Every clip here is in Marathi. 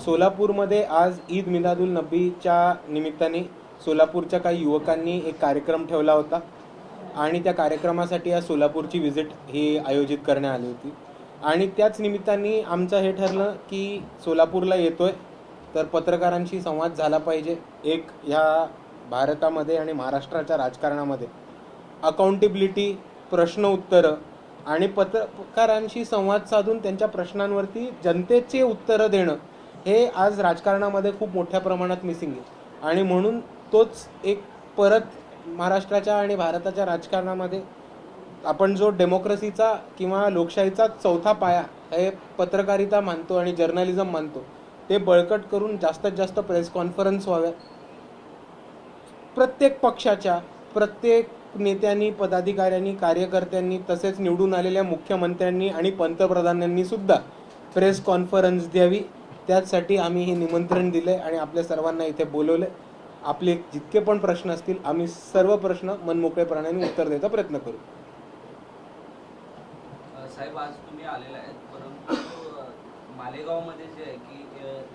सोलापूरमध्ये आज ईद मिलादुल नबीच्या निमित्ताने सोलापूरच्या काही युवकांनी एक कार्यक्रम ठेवला होता आणि त्या कार्यक्रमासाठी आज सोलापूरची व्हिजिट ही आयोजित करण्यात आली होती आणि त्याच निमित्ताने आमचं हे ठरलं की सोलापूरला येतोय तर पत्रकारांशी संवाद झाला पाहिजे. एक ह्या भारतामध्ये आणि महाराष्ट्राच्या राजकारणामध्ये अकाउंटेबिलिटी, प्रश्न उत्तरं आणि पत्रकारांशी संवाद साधून त्यांच्या प्रश्नांवरती जनतेचे उत्तरं देणं हे आज राजकारणामध्ये खूप मोठ्या प्रमाणात मिसिंग आहे आणि म्हणून तोच एक परत महाराष्ट्राच्या आणि भारताच्या राजकारणामध्ये आपण जो डेमोक्रेसीचा किंवा लोकशाहीचा चौथा पाया हे पत्रकारिता मानतो आणि जर्नलिझम मानतो ते बळकट करून जास्तीत जास्त प्रेस कॉन्फरन्स व्हाव्या. प्रत्येक पक्षाच्या प्रत्येक नेत्यांनी, पदाधिकाऱ्यांनी, कार्यकर्त्यांनी तसेच निवडून आलेल्या मुख्यमंत्र्यांनी आणि पंतप्रधानांनी सुद्धा प्रेस कॉन्फरन्स द्यावी. त्यासाठी आम्ही हे निमंत्रण दिले आणि आपल्या सर्वांना इथे बोलवले. आपले जितके पण प्रश्न असतील आम्ही सर्व प्रश्न मनमोकळेपणाने उत्तर द्यायचा प्रयत्न करू. साहेब, आज तुम्ही आलेला आहेत, परंतु मालेगावमध्ये जे आहे की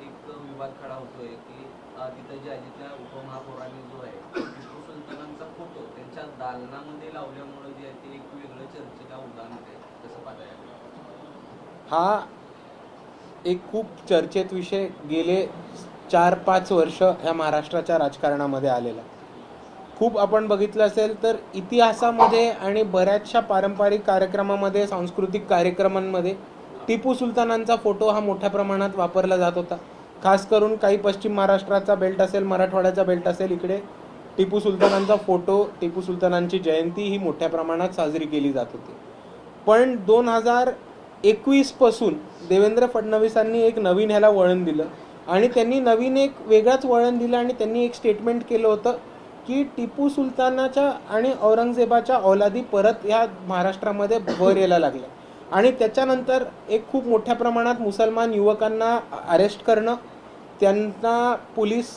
एक विवाद खडा होतोय की तिथं जे आहे तिथल्या उपमहापौरांनी जो आहे टिपू सुलतानांचा फोटो त्यांच्या दालनामध्ये लावल्यामुळे जे आहे ते एक वेगळं चर्चेला उदाहरण आहे. कसं पाहताय? हा एक खूप चर्चेत विषय गेले 4-5 वर्ष ह्या महाराष्ट्राच्या राजकारणामध्ये आलेला. खूप आपण बघितलं असेल तर इतिहासामध्ये आणि बऱ्याचशा पारंपरिक कार्यक्रमामध्ये, सांस्कृतिक कार्यक्रमांमध्ये टिपू सुलतानांचा फोटो हा मोठ्या प्रमाणात वापरला जात होता. खास करून काही पश्चिम महाराष्ट्राचा बेल्ट असेल, मराठवाड्याचा बेल्ट असेल, इकडे टिपू सुलतानांचा फोटो, टिपू सुलतानांची जयंती ही मोठ्या प्रमाणात साजरी केली जात होती. पण 2021 पासून देवेंद्र फडणवीसांनी एक नवीन ह्याला वळण दिलं आणि त्यांनी नवीन एक वेगळाच वळण दिलं आणि त्यांनी एक स्टेटमेंट केलं होतं की टिपू सुलतानाच्या आणि औरंगजेबाच्या औलादी परत ह्या महाराष्ट्रामध्ये वर यायला लागल्या आणि त्याच्यानंतर एक खूप मोठ्या प्रमाणात मुसलमान युवकांना अरेस्ट करणं, त्यांना पोलीस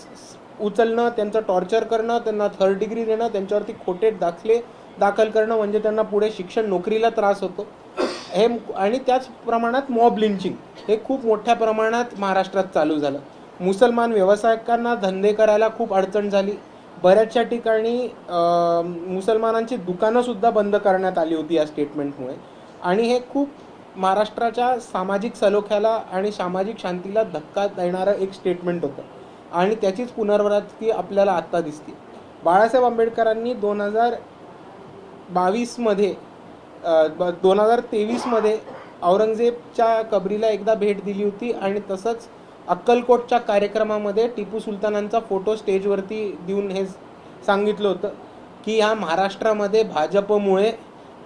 उचलणं, त्यांचं टॉर्चर करणं, त्यांना 3rd डिग्री देणं, त्यांच्यावरती खोटे दाखले दाखल करणं म्हणजे त्यांना पुढे शिक्षण नोकरीला त्रास होतो हे आणि त्याच प्रमाणात मॉब लिंचिंग हे खूप मोठ्या प्रमाणात महाराष्ट्रात चालू झालं. मुसलमान व्यावसायिकांना धंदे करायला खूप अडचण झाली. बऱ्याचशा ठिकाणी मुसलमानांची दुकानंसुद्धा बंद करण्यात आली होती या स्टेटमेंटमुळे आणि हे खूप महाराष्ट्राच्या सामाजिक सलोख्याला आणि सामाजिक शांतीला धक्का देणारं एक स्टेटमेंट होतं आणि त्याचीच पुनरावृत्ती आपल्याला आत्ता दिसते. बाळासाहेब आंबेडकरांनी 2023 मध्ये औरंगजेबच्या कबरीला एकदा भेट दिली होती आणि तसंच अक्कलकोटच्या कार्यक्रमामध्ये टिपू सुलतानांचा फोटो स्टेजवरती देऊन हे सांगितलं होतं की ह्या महाराष्ट्रामध्ये भाजपमुळे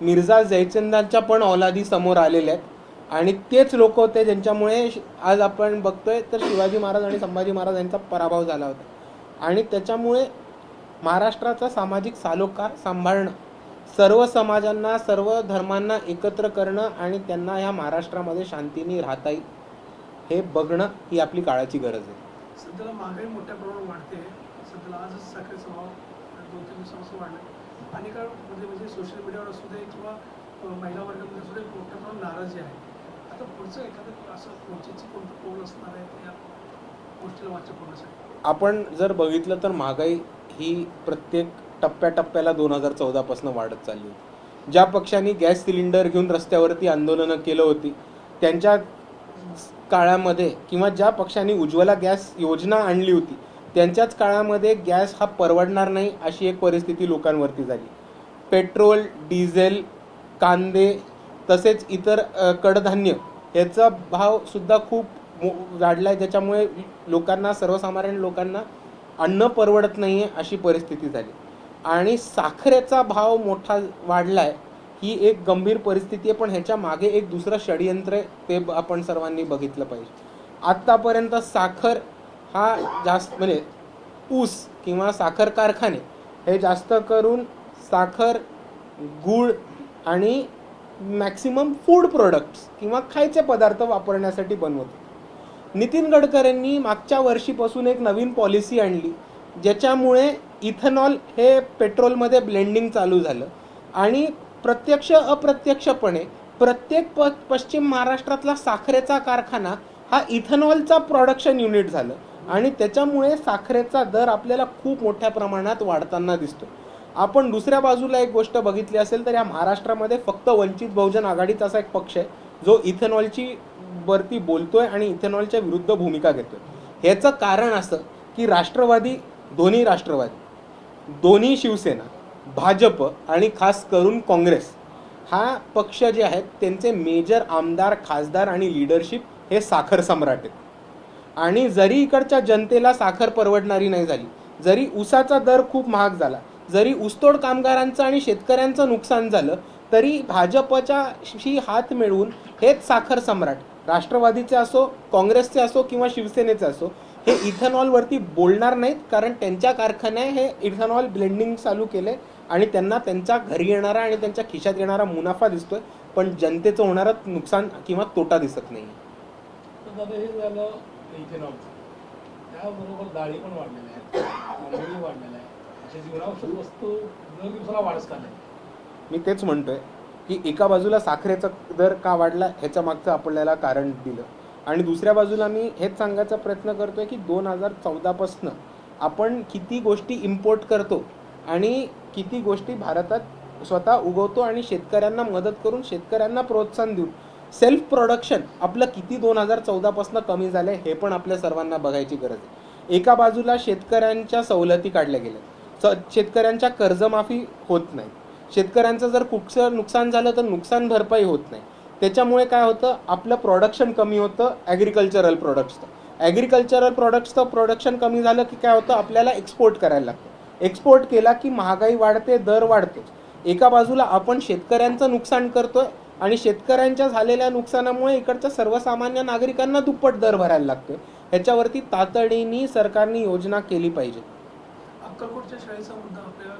मिर्झा जयचंदांच्या पण औलादी समोर आलेल्या आहेत आणि तेच लोक होते ज्यांच्यामुळे आज आपण बघतोय तर शिवाजी महाराज आणि संभाजी महाराज यांचा पराभव झाला होता आणि त्याच्यामुळे महाराष्ट्राचा सामाजिक सालोखा सांभाळणं, सर्व समाजांना, सर्व धर्मांना एकत्र करणं आणि त्यांना ह्या महाराष्ट्रामध्ये शांतीने राहता येईल हे बघणं ही आपली काळाची गरज आहे. सध्याला महागाई मोठ्या प्रमाणात वाढते. सध्याला आजच साखरेचा भाव 2-3 दिवसापासून वाढला आणि म्हणजे सोशल मीडियावर असू दे किंवा महिला वर्गामध्ये सुद्धा मोठ्या प्रमाणात नाराजी आहे. आता पुढचं एखादं असं पुढची कोणतं पाऊल असणार आहे या गोष्टीला वाचा करण्यासाठी? आपण जर बघितलं तर महागाई ही प्रत्येक टप्प्याटप्प्याला 2014 पासून वाढत चालली होती. ज्या पक्षांनी गॅस सिलेंडर घेऊन रस्त्यावरती आंदोलनं केलं होती त्यांच्या काळामध्ये किंवा ज्या पक्षांनी उज्ज्वला गॅस योजना आणली होती त्यांच्याच काळामध्ये गॅस हा परवडणार नाही अशी एक परिस्थिती लोकांवरती झाली. पेट्रोल, डिझेल, कांदे तसेच इतर कडधान्य याचा भावसुद्धा खूप वाढला आहे. त्याच्यामुळे लोकांना, सर्वसामान्य लोकांना अन्न परवडत नाही आहे अशी परिस्थिती झाली आणि साखरेचा भाव मोठा वाढला आहे ही एक गंभीर परिस्थिती आहे. पण ह्याच्या मागे एक दुसरं षडयंत्र आहे ते आपण सर्वांनी बघितलं पाहिजे. आत्तापर्यंत साखर हा जास्त म्हणजे ऊस किंवा साखर कारखाने हे जास्त करून साखर, गूळ आणि मॅक्सिमम फूड प्रोडक्ट्स किंवा खायचे पदार्थ वापरण्यासाठी बनवतो. नितीन गडकरींनी मागच्या वर्षीपासून एक नवीन पॉलिसी आणली ज्याच्यामुळे इथेनॉल हे पेट्रोलमध्ये ब्लेंडिंग चालू झालं आणि प्रत्यक्ष अप्रत्यक्षपणे प्रत्येक पश्चिम महाराष्ट्रातला साखरेचा कारखाना हा इथेनॉलचा प्रोडक्शन युनिट झालं आणि त्याच्यामुळे साखरेचा दर आपल्याला खूप मोठ्या प्रमाणात वाढताना दिसतो. आपण दुसऱ्या बाजूला एक गोष्ट बघितली असेल तर या महाराष्ट्रामध्ये फक्त वंचित बहुजन आघाडीचा असा एक पक्ष आहे जो इथेनॉलची वरती बोलतोय आणि इथेनॉलच्या विरुद्ध भूमिका घेतोय. ह्याचं कारण असं की दोन्ही राष्ट्रवादी, दोन्ही शिवसेना, भाजप आणि खास करून काँग्रेस हा पक्ष जे आहेत त्यांचे मेजर आमदार, खासदार आणि लीडरशिप हे साखर सम्राट आहेत. आणि जरी इकडच्या जनतेला साखर परवडणारी नाही झाली, जरी ऊसाचा दर खूप महाग झाला, जरी ऊसतोड कामगारांचं आणि शेतकऱ्यांचं नुकसान झालं, तरी भाजपच्याशी हात मिळवून हेच साखर सम्राट राष्ट्रवादीचे असो, काँग्रेसचे असो किंवा शिवसेनेचे असो हे इथेनॉलवरती बोलणार नाहीत. कारण त्यांच्या कारखाने हे इथेनॉल ब्लेंडिंग चालू केले आणि त्यांना त्यांच्या घरी येणारा आणि त्यांच्या खिशात येणारा मुनाफा दिसतोय, पण जनतेचं होणारं नुकसान किंवा तोटा दिसत नाही. तर दादा हे झालं इथेनॉलचं, त्याबरोबर डाळी पण वाढलेल्या आहेत, तांदूळही वाढलेला आहे, अशा जीवनावश्यक वस्तू दर दिवसाला वाढत चालल्या. मी तेच म्हणतोय की एका बाजूला साखरेचा दर का वाढला ह्याच्या मागचं आपल्याला कारण दिलं आणि दुसऱ्या बाजूला मी हेच सांगायचा प्रयत्न करतोय की 2014पासून आपण किती गोष्टी इम्पोर्ट करतो आणि किती गोष्टी भारतात स्वतः उगवतो आणि शेतकऱ्यांना मदत करून शेतकऱ्यांना प्रोत्साहन देऊन सेल्फ प्रोडक्शन आपलं किती 2014पासून कमी झालं हे पण आपल्या सर्वांना बघायची गरज आहे. एका बाजूला शेतकऱ्यांच्या सवलती काढल्या गेल्या, शेतकऱ्यांच्या कर्जमाफी होत नाही, शेतकऱ्यांचं जर कुठचं नुकसान झालं तर नुकसान भरपाई होत नाही. त्याच्यामुळे काय होतं, आपलं प्रोडक्शन कमी होतं ॲग्रिकल्चरल प्रोडक्ट्सचं प्रोडक्शन कमी झालं की काय होतं, आपल्याला एक्सपोर्ट करायला लागतं. एक्सपोर्ट केला की महागाई वाढते, दर वाढतो. एका बाजूला आपण शेतकऱ्यांचं नुकसान करतोय आणि शेतकऱ्यांच्या झालेल्या नुकसानामुळे इकडच्या सर्वसामान्य नागरिकांना दुप्पट दर भरायला लागतोय. ह्याच्यावरती तातडीने सरकारने योजना केली पाहिजे. अक्कलकोटच्या शाळेचा मुद्दा आपल्या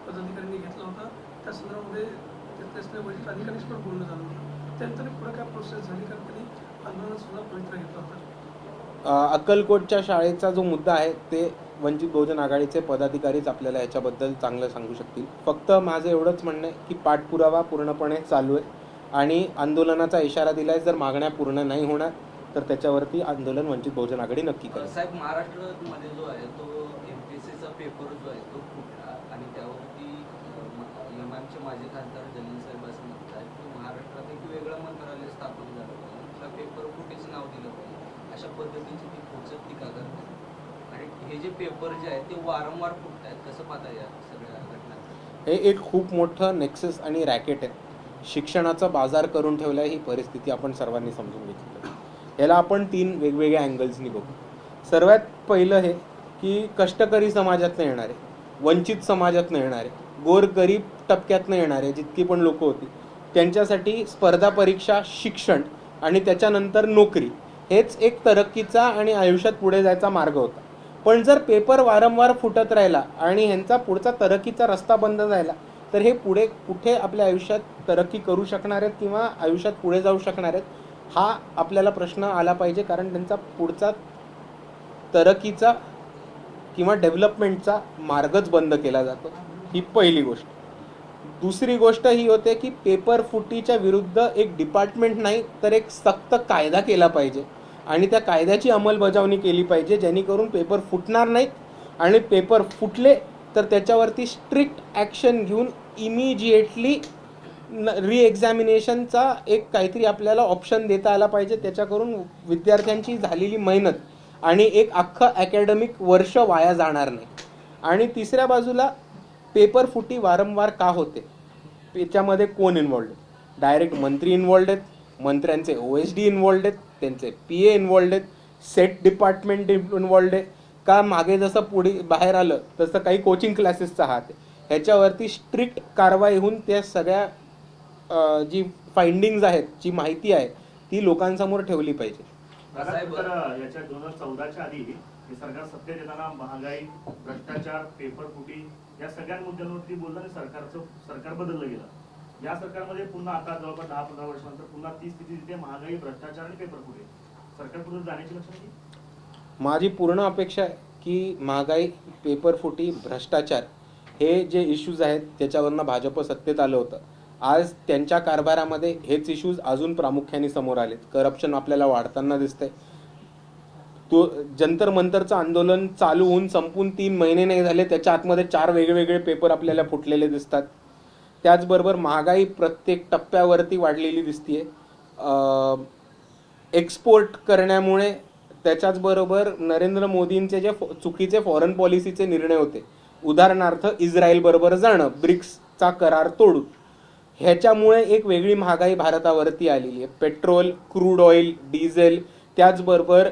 पदाधिकाऱ्यांनी घेतला होता, त्या संदर्भामध्ये तिथल्या वरिष्ठ अधिकाऱ्यांशी पण बोलणं झालं होतं. त्यानंतर पुढे काय प्रोसेस झाली का त्यांनी आंदोलनात सुद्धा पवित्रा घेतला होता? अक्कलकोटच्या शाळेचा जो मुद्दा आहे ते वंचित बहुजन आघाडीचे पदाधिकारीच आपल्याला याच्याबद्दल चांगलं सांगू शकतील. फक्त माझं एवढंच म्हणणं आहे की पाठपुरावा पूर्णपणे चालू आहे आणि आंदोलनाचा इशारा दिलाय, जर मागण्या पूर्ण नाही होणार तर त्याच्यावरती आंदोलन वंचित बहुजन आघाडी नक्की करेल. साहेब, महाराष्ट्रामध्ये जो आहे तो MPSCचा पेपर जो आहे तो फुटला आणि त्यावरती एमआयएमचे माजी खासदार जलील साहेब असं म्हणतात की महाराष्ट्रात एक वेगळं मंत्रालय स्थापन झालं पाहिजे, त्या पेपर फुटेचं नाव दिलं पाहिजे, अशा पद्धतीची ती खोचक टीका करतात. आणि हे जे पेपर जे आहेत ते वारंवार फुटत आहेत, कसं पाहता या सगळ्या घटना? हे एक खूप मोठं नेक्सस आणि रॅकेट आहे. शिक्षणाचा बाजार करून ठेवला ही परिस्थिती आपण सर्वांनी समजून घेतली. याला आपण 3 वेगवेगळ्या अँगल्सनी बघू. सर्वात पहिलं हे की कष्टकरी समाजातनं येणारे, वंचित समाजातनं येणारे, गोरगरीब टप्प्यातनं येणारे जितकी पण लोक होती त्यांच्यासाठी स्पर्धा परीक्षा, शिक्षण आणि त्याच्यानंतर नोकरी हेच एक तरक्कीचा आणि आयुष्यात पुढे जायचा मार्ग होता. पण जर पेपर वारंवार फुटत राहिला आणि ह्यांचा पुढचा तरक्कीचा रस्ता बंद झाला तर हे पुढे कुठे आपल्या आयुष्यात तरक्की करू शकणार आहेत किंवा आयुष्यात पुढे जाऊ शकणार आहेत हा आपल्याला प्रश्न आला पाहिजे. कारण त्यांचा पुढचा तरक्कीचा किंवा डेव्हलपमेंटचा मार्गच बंद केला जातो. ही पहिली गोष्ट. दुसरी गोष्ट ही होते की पेपर फुटीच्या विरुद्ध एक डिपार्टमेंट नाही तर एक सक्त कायदा केला पाहिजे आणि त्या कायद्याची अंमलबजावणी केली पाहिजे जेणेकरून पेपर फुटणार नाहीत आणि पेपर फुटले तर त्याच्यावरती स्ट्रिक्ट ॲक्शन घेऊन इमिजिएटली रिएक्झामिनेशनचा एक काहीतरी आपल्याला ऑप्शन देता आला पाहिजे. त्याच्याकरून विद्यार्थ्यांची झालेली मेहनत आणि एक अख्खं अकॅडमिक वर्ष वाया जाणार नाही. आणि तिसऱ्या बाजूला पेपर फुटी वारंवार का होते, याच्यामध्ये कोण इन्वॉल्ड आहे? डायरेक्ट मंत्री इन्वॉल्ड आहेत, मंत्र्यांचे OSD इन्वॉल्ड आहेत, त्यांचे PA इन्वॉल्ड आहेत, सेट डिपार्टमेंट इन्वॉल्ड आहे का मागे जसं पुढे बाहेर आलं तसं काही कोचिंग क्लासेसचा हात आहे? ह्याच्यावरती स्ट्रिक्ट कारवाई होऊन त्या सगळ्या जी फाइंडिंग्ज आहेत, जी माहिती आहे ती लोकांसमोर ठेवली पाहिजे. याच्या 2014च्या आधी हे सरकार सत्तेत येताना महागाई, भ्रष्टाचार, पेपर फुटी या सगळ्या मुद्द्यांवरती बोलताना सरकार बदललं गेलं. या सरकारमध्ये पुन्हा आता जवळपास 10-15 वर्षानंतर पुन्हा ती स्थिती तिथे महागाई, भ्रष्टाचार आणि पेपर फुटी. सरकार पुढे जाण्याची लक्षणं. माझी पूर्ण अपेक्षा आहे की महागाई, पेपर फुटी, भ्रष्टाचार हे जे इश्यूज आहेत त्याच्यावरनं भाजप सत्तेत आलं होतं. आज त्यांच्या कारभारामध्ये हेच इश्यूज अजून प्रामुख्याने समोर आलेत. करप्शन आपल्याला वाढताना दिसतंय, तो जंतर मंतरचं आंदोलन चालू होऊन संपून 3 महिने नाही झाले, त्याच्या आतमध्ये 4 वेगवेगळे पेपर आपल्याला फुटलेले दिसतात. त्याचबरोबर महागाई प्रत्येक टप्प्यावरती वाढलेली दिसतीये. एक्सपोर्ट करण्यामुळे त्याच्याचबरोबर नरेंद्र मोदींचे जे चुकीचे फॉरेन पॉलिसीचे निर्णय होते, उदाहरणार्थ इस्रायल बरोबर जाणं, ब्रिक्सचा करार तोडून, ह्याच्यामुळे एक वेगळी महागाई भारतावरती आलेली आहे. पेट्रोल, क्रूड ऑइल, डिझेल, त्याचबरोबर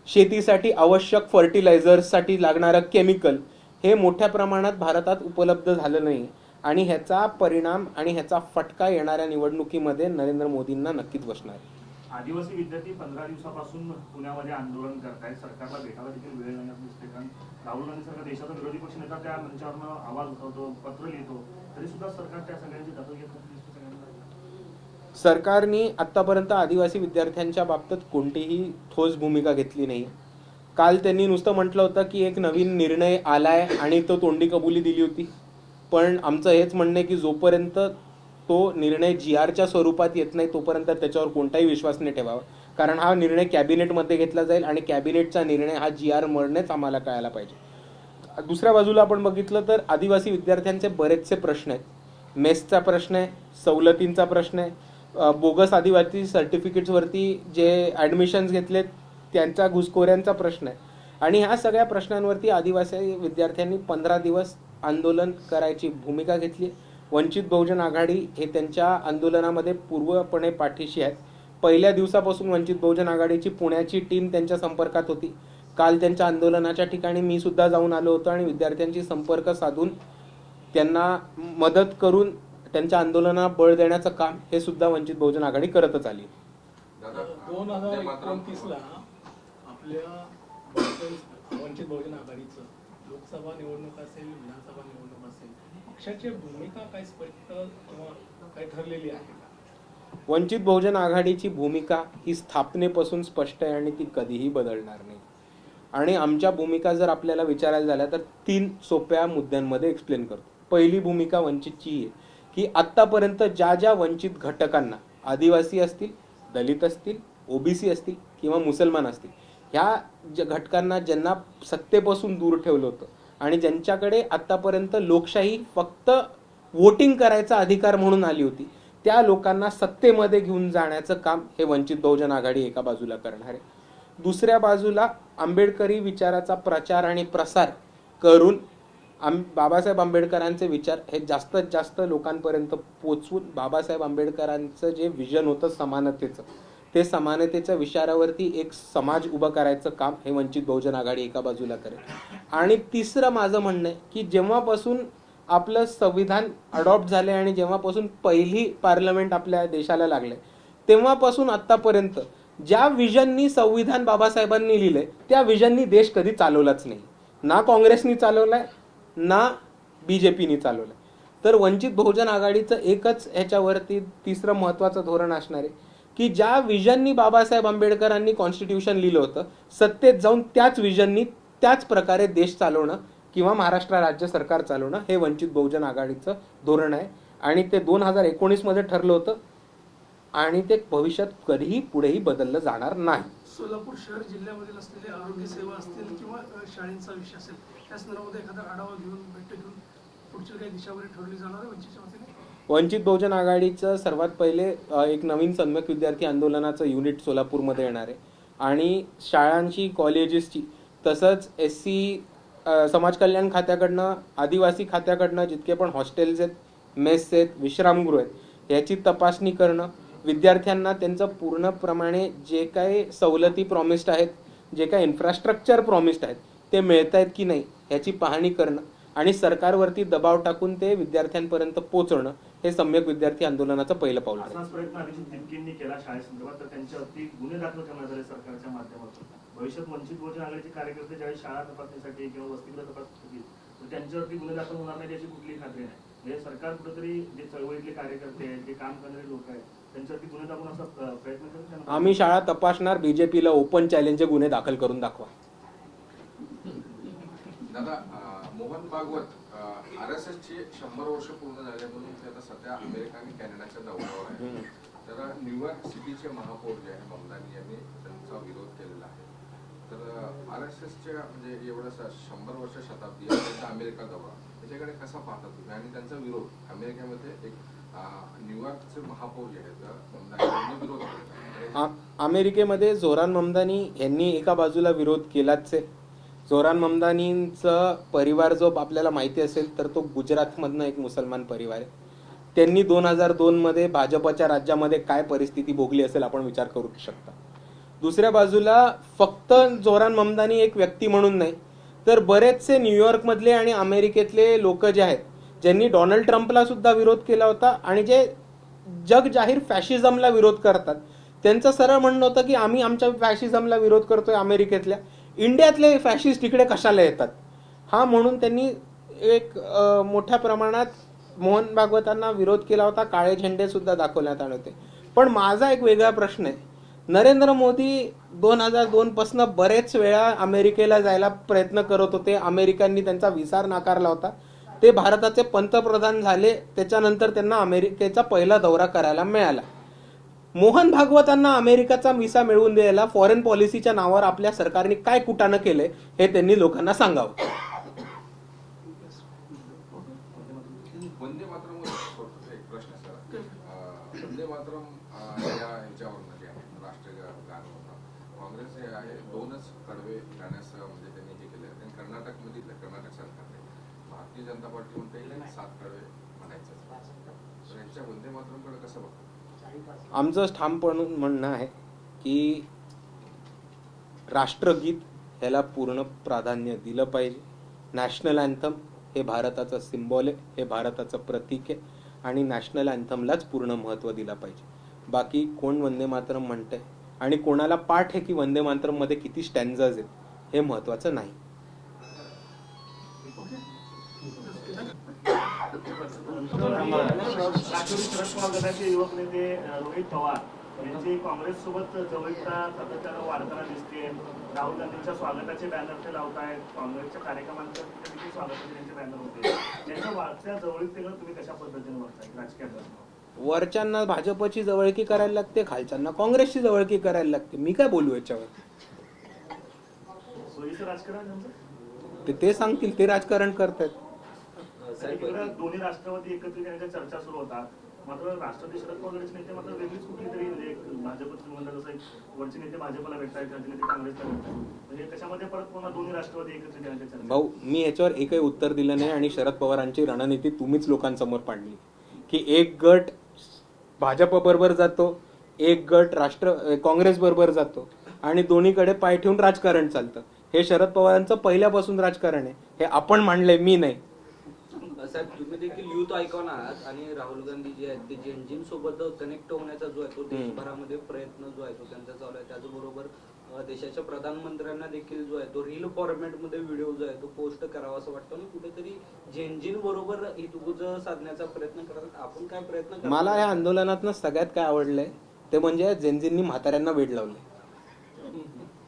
शेतीसाठी आवश्यक फर्टिलायझर्ससाठी लागणारं केमिकल हे मोठ्या प्रमाणात भारतात उपलब्ध झालं नाही आणि ह्याचा परिणाम आणि ह्याचा फटका येणाऱ्या निवडणुकीमध्ये नरेंद्र मोदींना नक्कीच बसणार आहे. आदिवासी विद्यार्थी 15 दिवसापासून पुण्यामध्ये आंदोलन करतायत. सरकारला भेटायला देखील वेळ नाही दिसते, कारण राहुल गांधी सरकार देशाचा विरोधी पक्ष नेता त्या मंचावरनं आवाज उठवतो, पत्र लिहितो, तरी सुद्धा सरकार त्या सगळ्यांची दखल घेत नाही. सरकारने आतापर्यंत आदिवासी विद्यार्थ्यांच्या बाबतीत कोणतीही ठोस भूमिका घेतली नाही. काल त्यांनी नुसतं म्हटलं होतं की एक नवीन निर्णय आलाय आणि तो तोंडी कबुली दिली होती, पण आमचं हेच म्हणणं आहे की जोपर्यंत तो निर्णय GRच्या स्वरूपात येत नाही तोपर्यंत त्याच्यावर कोणताही विश्वास नाही ठेवावा, कारण हा निर्णय कॅबिनेटमध्ये घेतला जाईल आणि कॅबिनेटचा निर्णय हा GR मळणेच आम्हाला कळायला पाहिजे. दुसऱ्या बाजूला आपण बघितलं तर आदिवासी विद्यार्थ्यांचे बरेचसे प्रश्न आहेत. मेसचा प्रश्न आहे, सवलतींचा प्रश्न आहे, बोगस आदिवासी सर्टिफिकेट्सवरती जे ॲडमिशन्स घेतलेत त्यांचा घुसखोऱ्यांचा प्रश्न आहे आणि ह्या सगळ्या प्रश्नांवरती आदिवासी विद्यार्थ्यांनी 15 दिवस आंदोलन करायची भूमिका घेतली. वंचित बहुजन आघाडी हे त्यांच्या आंदोलनामध्ये पूर्णपणे पाठीशी आहेत. पहिल्या दिवसापासून वंचित बहुजन आघाडीची पुण्याची टीम त्यांच्या संपर्कात होती. काल त्यांच्या आंदोलनाच्या ठिकाणी मी सुद्धा जाऊन आलो होतो आणि विद्यार्थ्यांशी संपर्क साधून त्यांना मदत करून त्यांच्या आंदोलनाला बळ देण्याचं काम हे सुद्धा वंचित बहुजन आघाडी करतच आली. 2029ला आपल्या वंचित बहुजन आघाडीचं लोकसभा निवडणूक असेल, विधानसभा निवडणूक असेल, पक्षाची भूमिका काय स्पष्ट किंवा काय ठरलेली आहे का? वंचित बहुजन आघाडीची भूमिका ही स्थापनेपासून स्पष्ट आहे आणि ती कधीही बदलणार नाही. आणि आमच्या भूमिका जर आपल्याला विचारायला झाल्या तर 3 सोप्या मुद्द्यांमध्ये एक्सप्लेन करतो. पहिली भूमिका वंचितची आहे की आत्तापर्यंत ज्या ज्या वंचित घटकांना, आदिवासी असतील, दलित असतील, OBC असतील किंवा मुसलमान असतील, ह्या ज्या घटकांना ज्यांना सत्तेपासून दूर ठेवलं होतं आणि ज्यांच्याकडे आत्तापर्यंत लोकशाही फक्त वोटिंग करायचा अधिकार म्हणून आली होती, त्या लोकांना सत्तेमध्ये घेऊन जाण्याचं काम हे वंचित बहुजन आघाडी एका बाजूला करणार आहे. दुसऱ्या बाजूला आंबेडकरी विचाराचा प्रचार आणि प्रसार करून बाबासाहेब आंबेडकरांचे विचार हे जास्तीत जास्त लोकांपर्यंत पोचवून बाबासाहेब आंबेडकरांचं जे विजन होतं समानतेचं, ते समानतेच्या विचारावरती एक समाज उभा करायचं काम हे वंचित बहुजन आघाडी एका बाजूला करेल. आणि तिसरं माझं म्हणणं आहे की जेव्हापासून आपलं संविधान अडॉप्ट झाले आणि जेव्हापासून पहिली पार्लमेंट आपल्या देशाला लागले तेव्हापासून आत्तापर्यंत ज्या विजननी संविधान बाबासाहेबांनी लिहिलंय त्या विजननी देश कधी चालवलाच नाही. ना काँग्रेसनी चालवलाय, ना BJPनी चालवलंय. तर वंचित बहुजन आघाडीचं एकच ह्याच्यावरती तिसरं महत्त्वाचं धोरण असणार आहे की ज्या विजननी बाबासाहेब आंबेडकरांनी कॉन्स्टिट्यूशन लिहिलं होतं, सत्तेत जाऊन त्याच विजननी त्याच प्रकारे देश चालवणं किंवा महाराष्ट्र राज्य सरकार चालवणं हे वंचित बहुजन आघाडीचं धोरण आहे. आणि ते 2019 मध्ये ठरलं होतं आणि ते भविष्यात कधीही पुढेही बदललं जाणार नाही. सोलापूर शहर जिल्ह्यामधील असलेले आरोग्य सेवा असतील किंवा शाळेचा विषय असेल, त्या संदर्भामध्ये एखादा आढावा घेऊन बैठक घेऊन पुढची काही दिशावरी ठरवली जाणार आहे वंचितच्या वतीने? वंचित बहुजन आघाडीचं सर्वात पहिले एक नवीन सम्यक विद्यार्थी आंदोलनाचं युनिट सोलापूरमध्ये येणार आहे आणि शाळांची, कॉलेजेसची, तसंच SC समाज कल्याण खात्याकडनं, आदिवासी खात्याकडनं जितके पण हॉस्टेल्स आहेत, मेस आहेत, विश्रामगृह आहेत, याची तपासणी करणं, विद्यार्थ्यांना त्यांचं पूर्णप्रमाणे जे काही सवलती प्रॉमिस्ड आहेत, जे काही इन्फ्रास्ट्रक्चर प्रॉमिस्ड आहेत ते मिळत आहेत की नाही ह्याची पाहणी करणं आणि सरकारवरती दबाव टाकून ते विद्यार्थ्यांपर्यंत पोहोचवणं हे सम्यक विद्यार्थी आंदोलनाचं पहिलं पाऊल आहे. असाच प्रयत्न अभिजित तिमकेंनी केला शाळेसंदर्भात, तर त्यांच्यावरती गुन्हे दाखल करण्यात आले सरकारच्या माध्यमातून. भविष्यात वंचित बहुजन आघाडीचे कार्यकर्ते ज्यावेळी शाळा तपासणीसाठी किंवा वसतिगृह तपासणीसाठी तर त्यांच्यावरती गुन्हे दाखल होणार नाही याची कुठली खात्री नाही. म्हणजे सरकार कुठेतरी जे चळवळीतले कार्यकर्ते आहेत, जे काम करणारे लोक आहेत, त्यांच्यावरती गुन्हे दाखवून असा प्रयत्न करत. आम्ही शाळा तपासणार, BJPला ओपन चॅलेंजचे गुन्हे दाखल करून दाखवा. दादा, मोहन भागवत RSSची 100 वर्ष पूर्ण झाले म्हणून ते आता सध्या अमेरिका आणि कॅनडाच्या दौऱ्यावर आहे. तर न्यूयॉर्क सिटीचे महापौर जे आहे ममदानी यांनी त्यांचा विरोध केलेला आहे. तर RSSच्या म्हणजे एवढं 100 वर्ष शताब्दी आहे त्यांचा अमेरिका दौरा, त्याच्याकडे कसा पाहता तुम्ही आणि त्यांचा विरोध अमेरिकेमध्ये एक न्यूयॉर्कचे महापौर जे आहेत ममदानी यांनी विरोध केला. अमेरिकेमध्ये जोरान ममदानी यांनी एका बाजूला विरोध केलाच आहे. जोरान ममदानींचा परिवार जो आपल्याला माहिती असेल तर तो गुजरातमधनं एक मुसलमान परिवार आहे. त्यांनी 2002 मध्ये भाजपच्या राज्यामध्ये काय परिस्थिती भोगली असेल आपण विचार करू शकता. दुसऱ्या बाजूला फक्त जोरान ममदानी एक व्यक्ती म्हणून नाही तर बरेचसे न्यूयॉर्कमधले आणि अमेरिकेतले लोक जे आहेत ज्यांनी डोनाल्ड ट्रम्पला सुद्धा विरोध केला होता आणि जे जग जाहीर फॅशिझमला विरोध करतात त्यांचं सरळ म्हणणं होतं की आम्ही आमच्या फॅशिझमला विरोध करतोय अमेरिकेतल्या, इंडियातले फॅशिस्ट इकडे कशाला येतात. हा म्हणून त्यांनी एक मोठ्या प्रमाणात मोहन भागवतांना विरोध केला होता. काळे झेंडे सुद्धा दाखवण्यात आले होते. पण माझा एक वेगळा प्रश्न आहे, नरेंद्र मोदी 2002 पासून बरेच वेळा अमेरिकेला जायला प्रयत्न करत होते. अमेरिकांनी त्यांचा विसार नाकारला होता. ते भारताचे पंतप्रधान झाले, त्याच्यानंतर त्यांना अमेरिकेचा पहिला दौरा करायला मिळाला. मोहन भागवतांना अमेरिकेचा व्हिसा मिळवून द्यायला फॉरेन पॉलिसीच्या नावावर आपल्या सरकारने काय कुटाणं केलंय हे त्यांनी लोकांना सांगावं. वंदे मातरम एक प्रश्न सर, वंदे मातरम या ह्याच्यावरनं जे आहे राष्ट्रीय गाणं होतं, काँग्रेस हे आहे 2च कडवे गाण्यास म्हणजे त्यांनी हे केले आणि कर्नाटकमध्ये कर्नाटक सरकारने भारतीय जनता पार्टी म्हणते 7 कडवे म्हणायचं. तर यांच्या वंदे मातरमकडे कसं बघतो? आमचं ठामपणे म्हणणं आहे की राष्ट्रगीत ह्याला पूर्ण प्राधान्य दिलं पाहिजे. नॅशनल अँथम हे भारताचं सिम्बॉल आहे, हे भारताचं प्रतीक आहे आणि नॅशनल अँथमलाच पूर्ण महत्त्व दिलं पाहिजे. बाकी कोण वंदे मातरम म्हणतंय आणि कोणाला पाठ आहे की वंदे मातरममध्ये किती स्टॅन्झर्स आहेत हे महत्त्वाचं नाही. राष्ट्रवादी शरद पवार गटाचे युवक नेते रोहित पवार यांची काँग्रेससोबत जवळीकता सातत्यानं वाढताना दिसते. राहुल गांधींच्या स्वागताचे बॅनर ते लावतायत, काँग्रेसच्या कार्यक्रमांच्या देखील स्वागताचे त्यांचे बॅनर होते. त्यांच्या वाढत्या जवळीकतेला तुम्ही कशा पद्धतीने बघताय राजकीय दरम्यान? वरच्यांना भाजपची जवळकी करायला लागते, खालच्यांना काँग्रेसची जवळकी करायला लागते. मी काय बोलू याच्यावर? सोयीचं राजकारण त्यांचं ते सांगतील, ते राजकारण करतायत. दोन्ही राष्ट्रवादी एकत्रित येण्याच्या चर्चा सुरू होतात, मात्र राष्ट्रवादी शरद पवारचे नेते मात्र वेगळीच कुठली तरी म्हणजे भाजपचं म्हणलं जसं वरचे नेते भाजपला भेटतात, खालचे नेते काँग्रेसला भेटतात, म्हणजे त्याच्यामध्ये परत पुन्हा दोन्ही राष्ट्रवादी एकत्रित येण्याच्या चर्चा. भाऊ, मी याच्यावर एकही उत्तर दिलं नाही आणि शरद पवारांची रणनीती तुम्हीच लोकांसमोर पाडली की एक गट भाजप बरोबर जातो, एक गट काँग्रेस बरोबर जातो आणि दोन्हीकडे पाय ठेवून राजकारण चालतं. हे शरद पवारांचं पहिल्यापासून राजकारण आहे, हे आपण मांडलंय, मी नाही. साहेब, तुम्ही देखील युथ आयकॉन आहात आणि राहुल गांधी जे आहेत ते जेनजीन सोबत कनेक्ट होण्याचा जो आहे तो देशभरामध्ये प्रयत्न जो आहे तो त्यांचा चालू आहे. त्याचबरोबर देशाच्या प्रधानमंत्र्यांना देखील जो आहे तो रील फॉर्मॅटमध्ये व्हिडिओ जो आहे तो पोस्ट करावा असं वाटतं आणि कुठेतरी जेनजीन बरोबर हितगुज साधण्याचा प्रयत्न करतात. आपण काय प्रयत्न करतो? मला या आंदोलनातनं सगळ्यात काय आवडलंय ते म्हणजे जेनजींनी म्हाताऱ्यांना वेड लावले.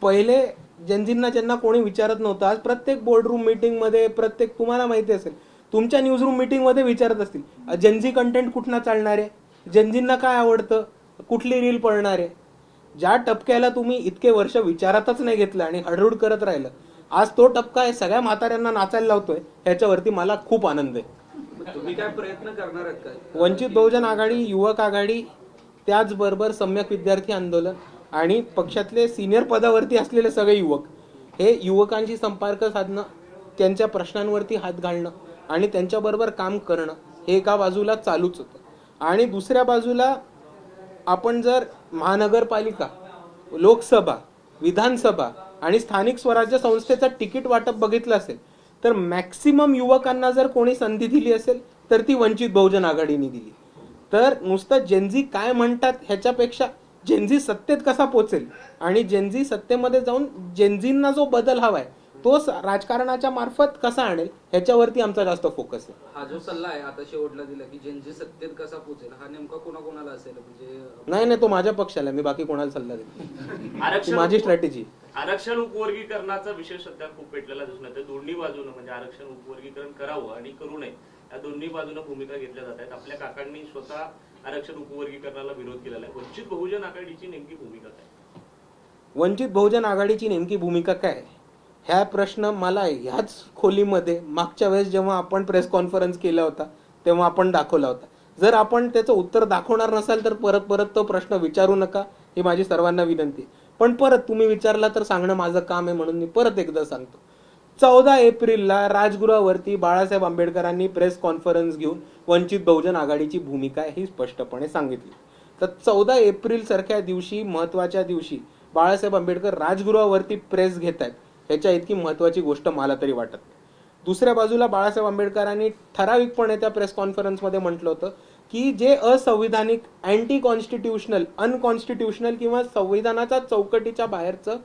पहिले जेनजींना ज्यांना कोणी विचारत नव्हतं, आज प्रत्येक बोर्डरूम मीटिंगमध्ये, प्रत्येक तुम्हाला माहिती असेल तुमच्या न्यूजरूम मीटिंगमध्ये विचारत असतील जेनजी कंटेंट कुठनं चालणार आहे, जेनजींना काय आवडतं, कुठली रील पडणार आहे. ज्या टपक्याला तुम्ही इतके वर्ष विचारातच नाही घेतलं आणि हडहुड करत राहिलं, आज तो टपका आहे सगळ्या म्हाताऱ्यांना नाचायला लावतोय, ह्याच्यावरती मला खूप आनंद आहे. तुम्ही काय प्रयत्न करणार आहेत काय? वंचित बहुजन आघाडी, युवक आघाडी, त्याचबरोबर सम्यक विद्यार्थी आंदोलन आणि पक्षातले सिनियर पदावरती असलेले सगळे युवक, हे युवकांशी संपर्क साधणं, त्यांच्या प्रश्नांवरती हात घालणं आणि त्यांच्याबरोबर काम करणं हे एका बाजूला चालूच होतं. आणि दुसऱ्या बाजूला आपण जर महानगरपालिका, लोकसभा, विधानसभा आणि स्थानिक स्वराज्य संस्थेचं तिकीट वाटप बघितलं असेल तर मॅक्सिमम युवकांना जर कोणी संधी दिली असेल तर ती वंचित बहुजन आघाडीने दिली. तर नुसतं जेनजी काय म्हणतात ह्याच्यापेक्षा जेनजी सत्तेत कसा पोचेल आणि जेनजी सत्तेमध्ये जाऊन जेनजींना जो बदल हवाय तो राजकारणाच्या मार्फत कसा आणेल ह्याच्यावरती आमचा जास्त फोकस आहे. हा जो सल्ला आहे आता शेवटला दिला की जेनजी सत्तेत कसा पोहोचेल, हा नेमका कोणाकोणाला असेल? म्हणजे नाही, तो माझ्या पक्षाला, मी बाकी कोणाला सल्ला देतो, माझी स्ट्रॅटेजी. आरक्षण उपवर्गीकरणाचा विषय सध्या खूप पेटलेला दिसून येतो. दोन्ही बाजूनं म्हणजे आरक्षण उपवर्गीकरण करावं आणि करू नये या दोन्ही बाजूनं भूमिका घेतल्या जात आहेत. आपल्या काकांनी स्वतः आरक्षण उपवर्गीकरणाला विरोध केलेला आहे. वंचित बहुजन आघाडीची नेमकी भूमिका काय? वंचित बहुजन आघाडीची नेमकी भूमिका काय, ह्या प्रश्न मला ह्याच खोलीमध्ये मागच्या वेळेस जेव्हा आपण प्रेस कॉन्फरन्स केला होता तेव्हा आपण दाखवला होता. जर आपण त्याचं उत्तर दाखवणार नसाल तर परत परत तो प्रश्न विचारू नका, ही माझी सर्वांना विनंती. पण परत तुम्ही विचारला तर सांगणं माझं काम आहे, म्हणून मी परत एकदा सांगतो. 14 एप्रिलला राजगृहावरती बाळासाहेब आंबेडकरांनी प्रेस कॉन्फरन्स घेऊन वंचित बहुजन आघाडीची भूमिका ही स्पष्टपणे सांगितली. तर 14 एप्रिल सारख्या दिवशी, महत्वाच्या दिवशी बाळासाहेब आंबेडकर राजगृहावरती प्रेस घेत आहेत, ह्याच्या इतकी महत्वाची गोष्ट मला तरी वाटत नाही. दुसऱ्या बाजूला बाळासाहेब आंबेडकरांनी ठराविकपणे त्या प्रेस कॉन्फरन्समध्ये म्हटलं होतं की जे असंविधानिक, अँटी कॉन्स्टिट्यूशनल, अनकॉन्स्टिट्यूशनल किंवा संविधानाच्या चौकटीच्या बाहेरचं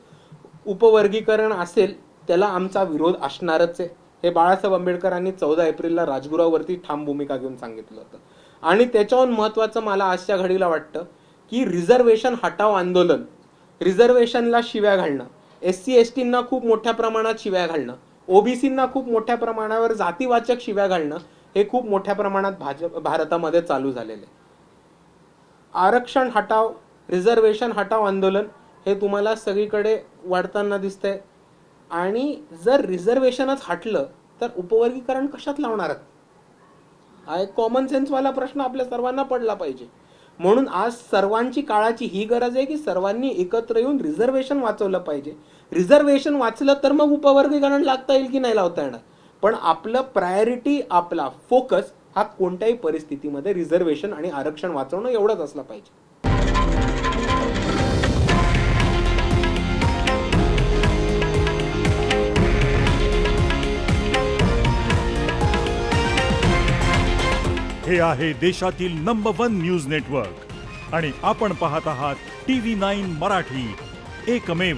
उपवर्गीकरण असेल त्याला आमचा विरोध असणारच आहे. हे बाळासाहेब आंबेडकरांनी 14 एप्रिलला राजगृहावरती ठाम भूमिका घेऊन सांगितलं होतं. आणि त्याच्याहून महत्वाचं मला आजच्या घडीला वाटतं की रिझर्वेशन हटाव आंदोलन, रिझर्वेशनला शिव्या घालणं, SC STंना खूप मोठ्या प्रमाणात शिव्या घालणं, OBCंना खूप मोठ्या प्रमाणावर जातीवाचक शिव्या घालणं हे खूप मोठ्या प्रमाणात भारतामध्ये चालू झालेले. आरक्षण हटाव, रिझर्वेशन हटाव आंदोलन हे तुम्हाला सगळीकडे वाढताना दिसतंय. आणि जर रिझर्वेशनच हटलं तर उपवर्गीकरण कशात लावणार? हा एक कॉमन सेन्सवाला प्रश्न आपल्या सर्वांना पडला पाहिजे. म्हणून आज सर्वांची काळाची ही गरज आहे की सर्वांनी एकत्र येऊन रिझर्वेशन वाचवलं पाहिजे. रिझर्वेशन वाचलं तर मग उपवर्गीकरण लागता येईल की नाही लावता येणार. पण आपलं प्रायोरिटी, आपला फोकस हा कोणत्याही परिस्थितीमध्ये रिझर्वेशन आणि आरक्षण वाचवणं एवढंच असलं पाहिजे. हे आहे देशातील नंबर 1 न्यूज नेटवर्क आणि आपण पाहत आहात TV9 मराठी, एकमेव.